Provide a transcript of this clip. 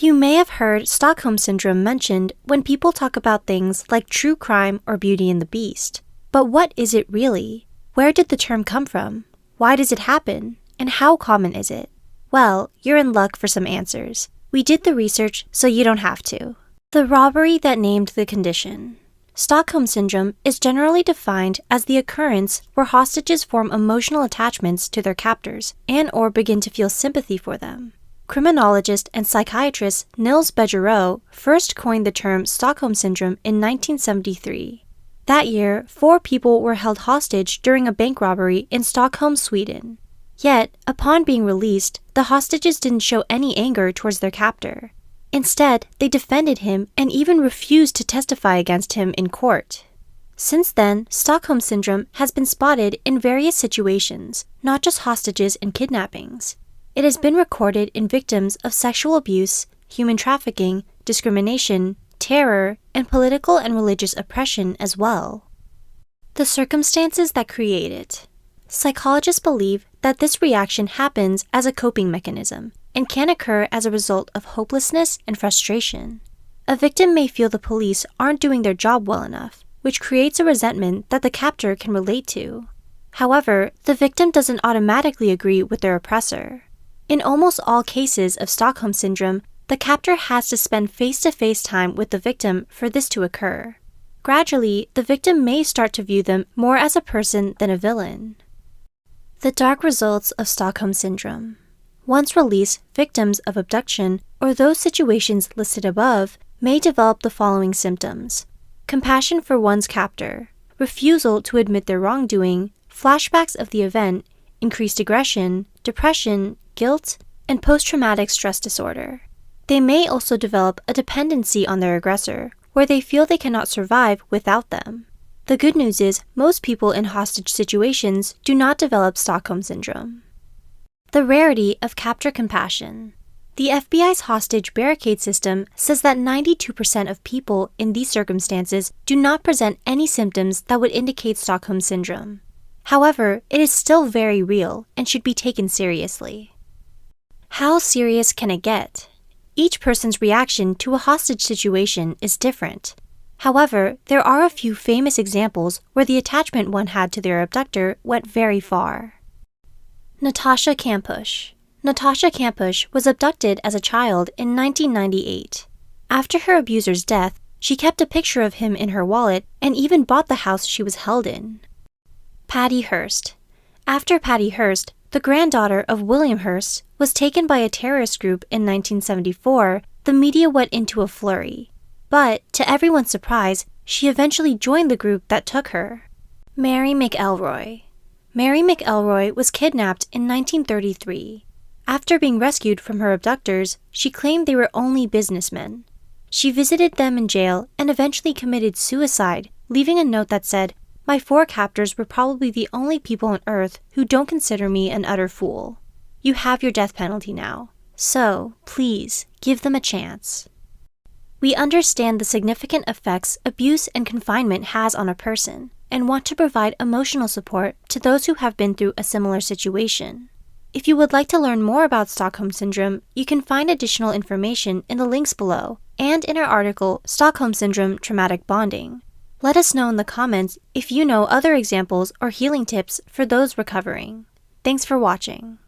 You may have heard Stockholm Syndrome mentioned when people talk about things like true crime or Beauty and the Beast. But what is it really? Where did the term come from? Why does it happen? And how common is it? Well, you're in luck for some answers. We did the research so you don't have to. The robbery that named the condition. Stockholm Syndrome is generally defined as the occurrence where hostages form emotional attachments to their captors and/or begin to feel sympathy for them. Criminologist and psychiatrist Nils Bejerot first coined the term Stockholm Syndrome in 1973. That year, 4 people were held hostage during a bank robbery in Stockholm, Sweden. Yet, upon being released, the hostages didn't show any anger towards their captor. Instead, they defended him and even refused to testify against him in court. Since then, Stockholm Syndrome has been spotted in various situations, not just hostages and kidnappings. It has been recorded in victims of sexual abuse, human trafficking, discrimination, terror, and political and religious oppression as well. The circumstances that create it. Psychologists believe that this reaction happens as a coping mechanism and can occur as a result of hopelessness and frustration. A victim may feel the police aren't doing their job well enough, which creates a resentment that the captor can relate to. However, the victim doesn't automatically agree with their oppressor. In almost all cases of Stockholm Syndrome, the captor has to spend face-to-face time with the victim for this to occur. Gradually, the victim may start to view them more as a person than a villain. The dark results of Stockholm Syndrome. Once released, victims of abduction, or those situations listed above, may develop the following symptoms: compassion for one's captor, refusal to admit their wrongdoing, flashbacks of the event, increased aggression, depression, guilt, and post-traumatic stress disorder. They may also develop a dependency on their aggressor, where they feel they cannot survive without them. The good news is most people in hostage situations do not develop Stockholm Syndrome. The rarity of captor compassion. The FBI's hostage barricade system says that 92% of people in these circumstances do not present any symptoms that would indicate Stockholm Syndrome. However, it is still very real and should be taken seriously. How serious can it get? Each person's reaction to a hostage situation is different. However, there are a few famous examples where the attachment one had to their abductor went very far. Natasha Kampusch. Natasha Kampusch was abducted as a child in 1998. After her abuser's death, she kept a picture of him in her wallet and even bought the house she was held in. Patty Hearst. After Patty Hearst, the granddaughter of William Hearst, was taken by a terrorist group in 1974, the media went into a flurry. But, to everyone's surprise, she eventually joined the group that took her. Mary McElroy. Mary McElroy was kidnapped in 1933. After being rescued from her abductors, she claimed they were only businessmen. She visited them in jail and eventually committed suicide, leaving a note that said, "My 4 captors were probably the only people on earth who don't consider me an utter fool. You have your death penalty now, so please give them a chance." We understand the significant effects abuse and confinement has on a person and want to provide emotional support to those who have been through a similar situation. If you would like to learn more about Stockholm Syndrome, you can find additional information in the links below and in our article, Stockholm Syndrome Traumatic Bonding. Let us know in the comments if you know other examples or healing tips for those recovering. Thanks for watching.